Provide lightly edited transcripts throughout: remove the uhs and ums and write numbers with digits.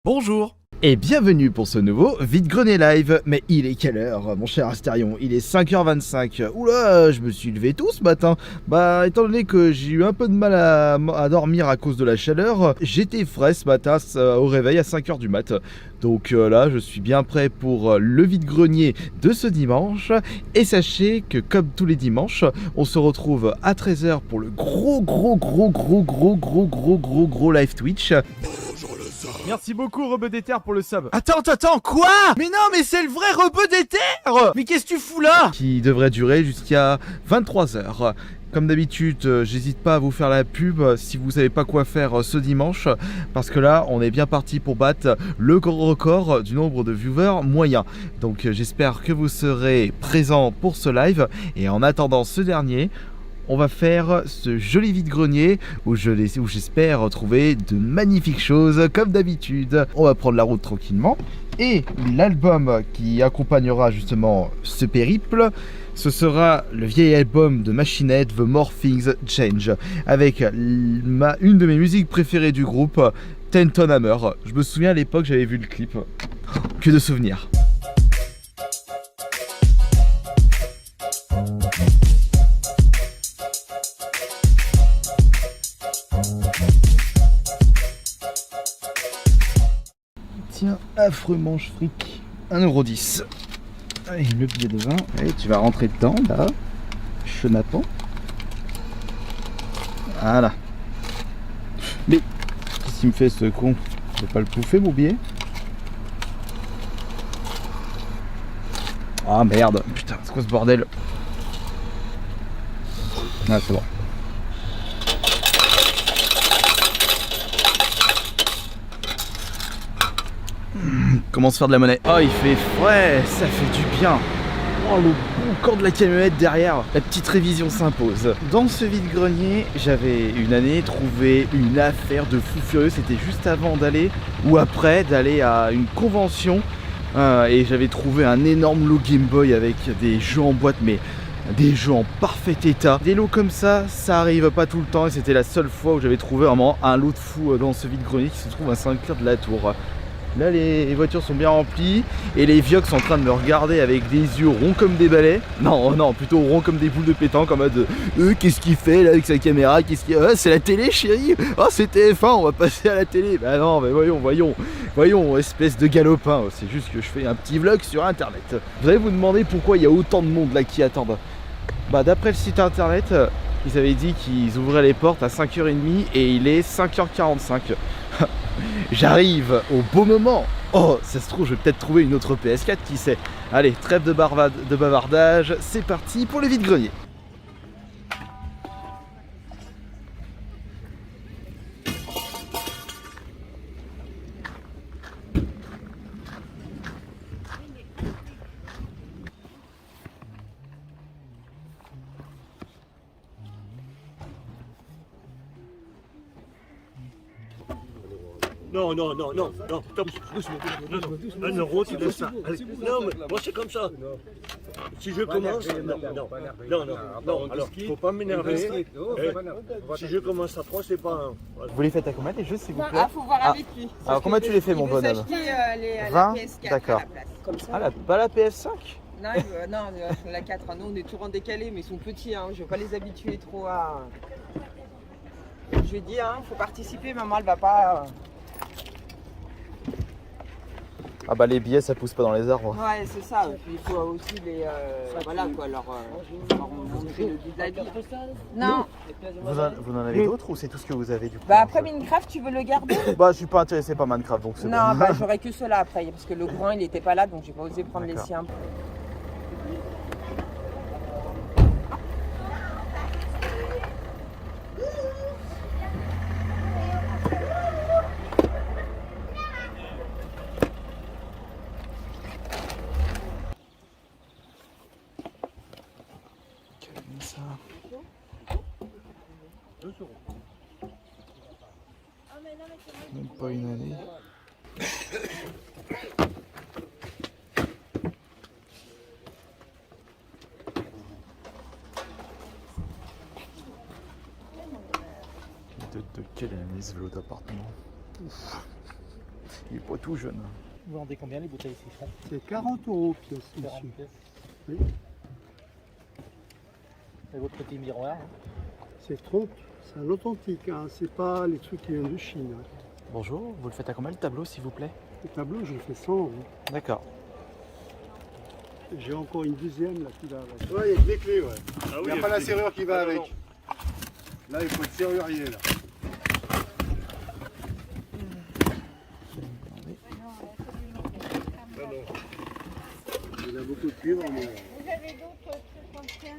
Bonjour et bienvenue pour ce nouveau Vide-Grenier Live. Mais il est quelle heure, mon cher Astérion? Il est 5h25. Oula, je me suis levé tôt ce matin. Bah, étant donné que j'ai eu un peu de mal à dormir à cause de la chaleur, j'étais frais ce matin au réveil à 5h du mat. Donc là, je suis bien prêt pour le vide-grenier de ce dimanche. Et sachez que comme tous les dimanches, on se retrouve à 13h pour le gros live Twitch. Merci beaucoup Rebeu d'Ether pour le sub. Attends, quoi? Mais non, mais c'est le vrai Rebeu d'Ether! Mais qu'est-ce que tu fous là? Qui devrait durer jusqu'à 23h. Comme d'habitude, j'hésite pas à vous faire la pub si vous savez pas quoi faire ce dimanche, parce que là, on est bien parti pour battre le record du nombre de viewers moyen. Donc j'espère que vous serez présents pour ce live, et en attendant ce dernier, on va faire ce joli vide-grenier où j'espère trouver de magnifiques choses comme d'habitude. On va prendre la route tranquillement. Et l'album qui accompagnera justement ce périple, ce sera le vieil album de Machinette, The More Things Change, avec une de mes musiques préférées du groupe, Ten Ton Hammer. Je me souviens à l'époque, j'avais vu le clip. Que de souvenirs. Tiens, affreux manche fric, 1,10 €. Allez, le billet de 20. Allez, tu vas rentrer dedans, là. Chenapan. Voilà. Mais, qu'est-ce qu'il me fait ce con? Je vais pas le bouffer, mon billet? Ah merde, putain, c'est quoi ce bordel? Ah, c'est bon. Comment se faire de la monnaie? Oh, il fait frais, ça fait du bien. Oh, le bon corps de la camionnette derrière. La petite révision s'impose. Dans ce vide-grenier, j'avais une année trouvé une affaire de fou furieux. C'était juste avant d'aller, ou après, d'aller à une convention. Et j'avais trouvé un énorme lot Game Boy avec des jeux en boîte, mais des jeux en parfait état. Des lots comme ça arrive pas tout le temps. Et c'était la seule fois où j'avais trouvé vraiment un lot de fou dans ce vide-grenier qui se trouve à Saint-Clair de la Tour. Là, les voitures sont bien remplies et les vioques sont en train de me regarder avec des yeux ronds comme des balais. Non, plutôt ronds comme des boules de pétanque, en mode qu'est-ce qu'il fait là avec sa caméra? C'est la télé, chérie? Oh, c'est TF1, on va passer à la télé. Bah non, mais voyons, espèce de galopin. C'est juste que je fais un petit vlog sur internet. Vous allez vous demander pourquoi il y a autant de monde là qui attendent. Bah, d'après le site internet, ils avaient dit qu'ils ouvraient les portes à 5h30 et il est 5h45. J'arrive au beau moment. Oh, ça se trouve, je vais peut-être trouver une autre PS4, qui sait. Allez, trêve de bavardage, c'est parti pour le vide-grenier. Non, stop, doucement. Non, 1 €, tu laisses ça. Allez. Non, mais moi c'est comme ça. Si je commence, non, alors, faut pas m'énerver. Si je commence à 3, c'est pas un. Vous les faites à combien les jeux, s'il vous plaît? Ah, faut voir avec lui. Alors, comment tu les fais, mon bonhomme? 20, la PS4 d'accord. Comme ça. Ah, pas la PS5? Non, la 4. Nous, on est toujours en décalé, mais ils sont petits. Hein. Je vais pas les habituer trop à. Je lui ai dit, hein, faut participer. Maman, elle va pas. Ah bah les billets ça pousse pas dans les arbres. Ouais, c'est ça. Puis il faut aussi les. Voilà quoi, leur montrer le guide de la vie. Non. Vous en avez d'autres ou c'est tout ce que vous avez du coup? Bah après Minecraft, tu veux le garder? Bah je suis pas intéressé par Minecraft donc c'est bon. Non, bah j'aurais que ceux-là après, parce que le grand il était pas là donc j'ai pas osé prendre les siens. Ça. Même pas une année. De quelle année ce vélo d'appartement? Il est pas tout jeune. Vous vendez combien les bouteilles Siffon? C'est 40 € pièce, 40 monsieur. pièces. Oui. Et votre petit miroir? C'est trompe, c'est un authentique, hein. C'est pas les trucs qui viennent de Chine. Hein. Bonjour, vous le faites à combien le tableau s'il vous plaît? Le tableau, je le fais 100 €. D'accord. J'ai encore une deuxième là qui va avec. Ouais, il y a que des clés, ouais. Ah Il n'y a pas la serrure qui va avec. Là, il faut être serrurier, là. Il y a beaucoup de cuivre, mais... Vous avez d'autres trucs anciens?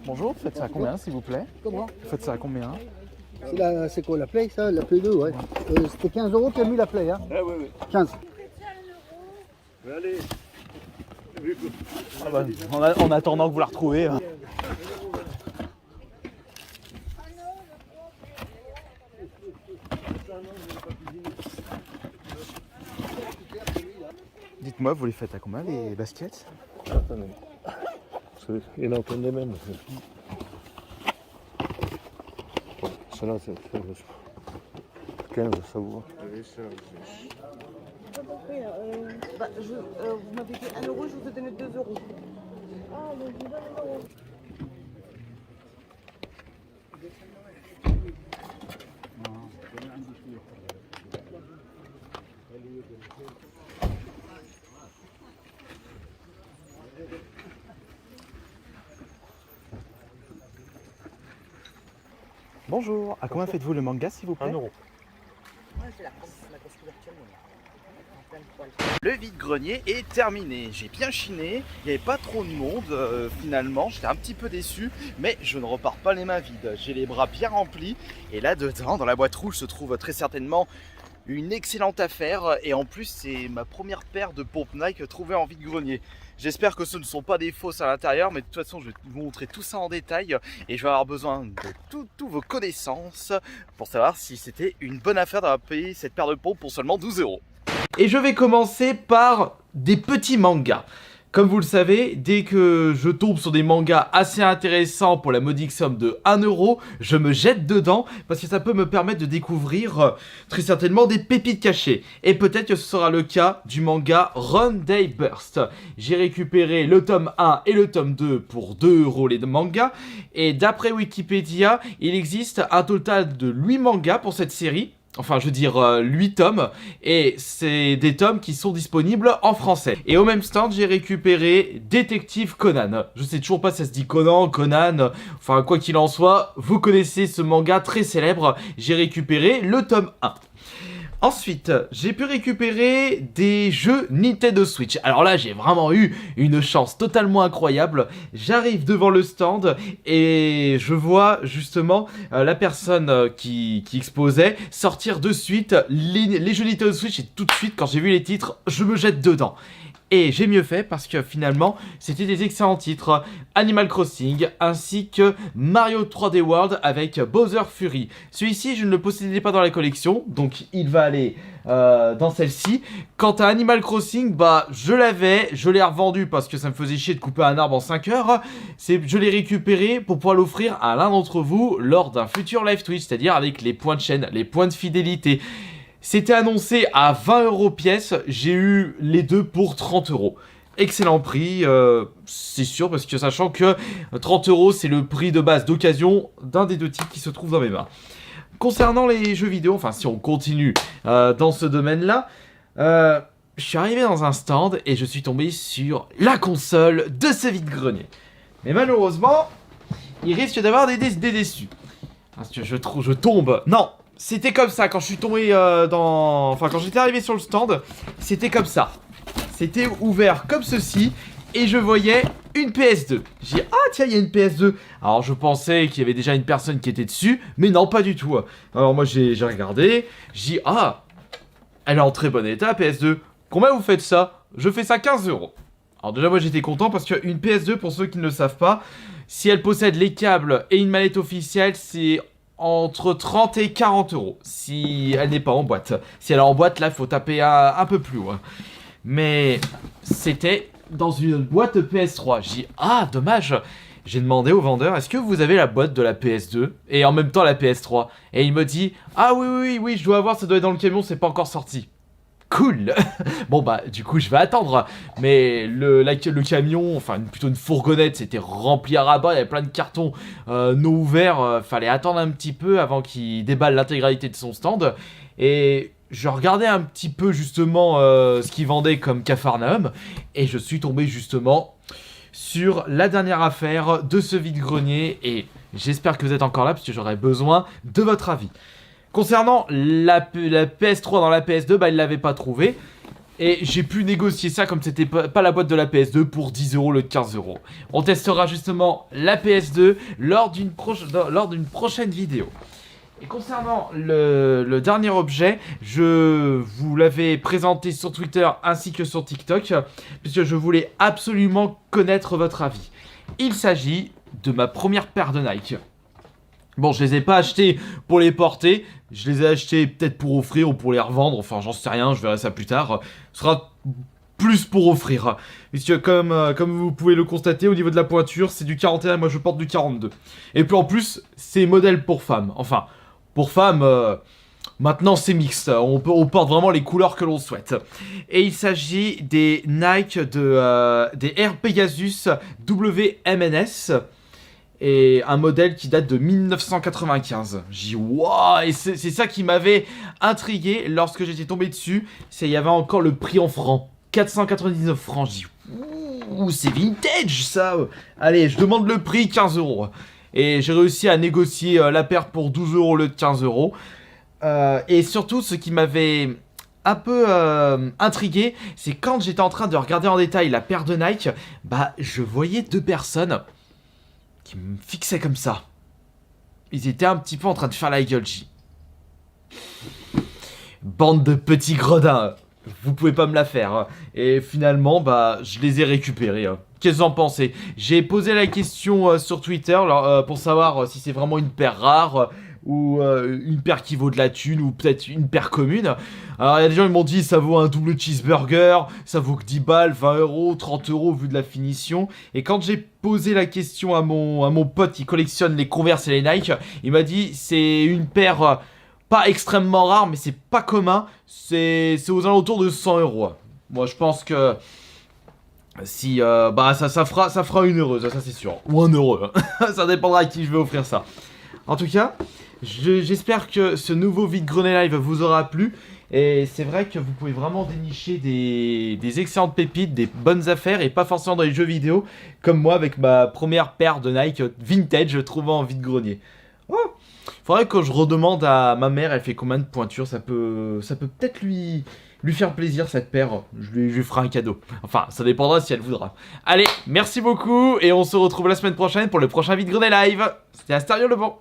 Bonjour, vous faites ça à combien s'il vous plaît? Comment? Vous faites ça à combien? C'est quoi la Play, ça? La Play 2, ouais. C'était 15 € qui a mis la Play, hein? Ah oui, oui. 15. Vous faites ça à 1 euro? Mais allez. Ah bah, en attendant que vous la retrouviez. Hein. Dites-moi, vous les faites à combien les baskets? Attendez. Il y en a aucun des mêmes. Celle-là, c'est 15, ça vaut. Vous m'avez fait 1 euro, je vous ai donné 2 euros. Ah, donc je vous donne 1 euro. Bonjour, à combien faites-vous le manga s'il vous plaît? 1 euro. C'est la grosse couverture. Le vide-grenier est terminé, j'ai bien chiné, il n'y avait pas trop de monde finalement, j'étais un petit peu déçu, mais je ne repars pas les mains vides, j'ai les bras bien remplis, et là dedans, dans la boîte rouge, se trouve très certainement une excellente affaire, et en plus c'est ma première paire de pompes Nike trouvée en vide-grenier. J'espère que ce ne sont pas des fausses à l'intérieur, mais de toute façon je vais vous montrer tout ça en détail, et je vais avoir besoin de toutes vos connaissances pour savoir si c'était une bonne affaire d'avoir payé cette paire de pompes pour seulement 12 €. Et je vais commencer par des petits mangas. Comme vous le savez, dès que je tombe sur des mangas assez intéressants pour la modique somme de 1 €, je me jette dedans parce que ça peut me permettre de découvrir très certainement des pépites cachées. Et peut-être que ce sera le cas du manga Run Day Burst. J'ai récupéré le tome 1 et le tome 2 pour 2 € les deux mangas. Et d'après Wikipédia, il existe un total de 8 mangas pour cette série. Enfin, je veux dire 8 tomes, et c'est des tomes qui sont disponibles en français. Et au même stand, j'ai récupéré Détective Conan. Je sais toujours pas si ça se dit Conan, enfin quoi qu'il en soit, vous connaissez ce manga très célèbre. J'ai récupéré le tome 1. Ensuite, j'ai pu récupérer des jeux Nintendo Switch. Alors là, j'ai vraiment eu une chance totalement incroyable. J'arrive devant le stand et je vois justement la personne qui exposait sortir de suite les jeux Nintendo Switch. Et tout de suite, quand j'ai vu les titres, je me jette dedans. Et j'ai mieux fait parce que finalement, c'était des excellents titres, Animal Crossing, ainsi que Mario 3D World avec Bowser Fury. Celui-ci, je ne le possédais pas dans la collection, donc il va aller dans celle-ci. Quant à Animal Crossing, bah je l'avais, je l'ai revendu parce que ça me faisait chier de couper un arbre en 5 heures. Je l'ai récupéré pour pouvoir l'offrir à l'un d'entre vous lors d'un futur live Twitch, c'est-à-dire avec les points de chaîne, les points de fidélité. C'était annoncé à 20 € pièce, j'ai eu les deux pour 30 €. Excellent prix, c'est sûr, parce que sachant que 30 € c'est le prix de base d'occasion d'un des deux titres qui se trouve dans mes mains. Concernant les jeux vidéo, enfin si on continue dans ce domaine-là, je suis arrivé dans un stand et je suis tombé sur la console de ce vide-grenier. Mais malheureusement, il risque d'avoir des déçus. Parce que je tombe... Non, c'était comme ça quand je suis tombé Enfin, quand j'étais arrivé sur le stand, c'était comme ça. C'était ouvert comme ceci et je voyais une PS2. J'ai dit, ah tiens, il y a une PS2. Alors je pensais qu'il y avait déjà une personne qui était dessus, mais non, pas du tout. Alors moi j'ai regardé, j'ai dit, ah, elle est en très bon état, PS2. Combien vous faites ça? Je fais ça 15 €. Alors déjà moi j'étais content parce qu'une PS2, pour ceux qui ne le savent pas, si elle possède les câbles et une manette officielle, c'est entre 30 et 40 € si elle n'est pas en boîte. Si elle est en boîte, là, il faut taper un peu plus loin. Mais c'était dans une boîte PS3. J'ai dit, ah, dommage. j'ai demandé au vendeur, est-ce que vous avez la boîte de la PS2 et en même temps la PS3? Et il me dit, ah oui, je dois avoir, ça doit être dans le camion, c'est pas encore sorti. Cool. Bon bah du coup je vais attendre. Mais le camion, enfin plutôt une fourgonnette, c'était rempli à rabat, il y avait plein de cartons non ouverts, fallait attendre un petit peu avant qu'il déballe l'intégralité de son stand. Et je regardais un petit peu justement ce qu'il vendait comme Capharnaüm, et je suis tombé justement sur la dernière affaire de ce vide-grenier, et j'espère que vous êtes encore là parce que j'aurais besoin de votre avis. Concernant la PS3 dans la PS2, bah il l'avait pas trouvé. Et j'ai pu négocier ça comme c'était pas la boîte de la PS2 pour 10 € au lieu de 15 €. On testera justement la PS2 lors d'une prochaine vidéo. Et concernant le dernier objet, je vous l'avais présenté sur Twitter ainsi que sur TikTok, puisque je voulais absolument connaître votre avis. Il s'agit de ma première paire de Nike. Bon, je les ai pas achetés pour les porter, je les ai achetés peut-être pour offrir ou pour les revendre, enfin j'en sais rien, je verrai ça plus tard. Ce sera plus pour offrir, puisque comme vous pouvez le constater, au niveau de la pointure, c'est du 41, moi je porte du 42. Et puis en plus, c'est modèle pour femmes, enfin, pour femmes, maintenant c'est mixte, on porte vraiment les couleurs que l'on souhaite. Et il s'agit des Nike des Air Pegasus WMNS. Et un modèle qui date de 1995. J'ai dit waouh, et c'est ça qui m'avait intrigué lorsque j'étais tombé dessus. Il y avait encore le prix en francs, 499 francs. J'ai dit ouh, c'est vintage ça. Allez, je demande le prix, 15 €. Et j'ai réussi à négocier la paire pour 12 € au lieu de 15 €. Et surtout, ce qui m'avait un peu intrigué, c'est quand j'étais en train de regarder en détail la paire de Nike, bah je voyais deux personnes qui me fixaient comme ça. Ils étaient un petit peu en train de faire la gueule. Bande de petits gredins, vous pouvez pas me la faire. Et finalement, bah, je les ai récupérés. Qu'est-ce que vous en pensez? J'ai posé la question sur Twitter pour savoir si c'est vraiment une paire rare ou une paire qui vaut de la thune ou peut-être une paire commune. Alors il y a des gens qui m'ont dit ça vaut un double cheeseburger, ça vaut que 10 balles, 20 €, 30 € vu de la finition. Et quand j'ai posé la question à mon pote qui collectionne les Converse et les Nike, il m'a dit c'est une paire pas extrêmement rare mais c'est pas commun, c'est aux alentours de 100 €. Moi je pense que si bah ça fera une heureuse, ça c'est sûr, ou un heureux. Ça dépendra à qui je vais offrir ça. En tout cas, j'espère que ce nouveau vide-grenier live vous aura plu. Et c'est vrai que vous pouvez vraiment dénicher des excellentes pépites, des bonnes affaires, et pas forcément dans les jeux vidéo, comme moi avec ma première paire de Nike vintage trouvée en vide-grenier. Oh, faudrait que je redemande à ma mère, elle fait combien de pointures, ça peut peut-être lui faire plaisir cette paire, je lui ferai un cadeau. Enfin, ça dépendra si elle voudra. Allez, merci beaucoup, et on se retrouve la semaine prochaine pour le prochain vide-grenier live. C'était Astario le bon.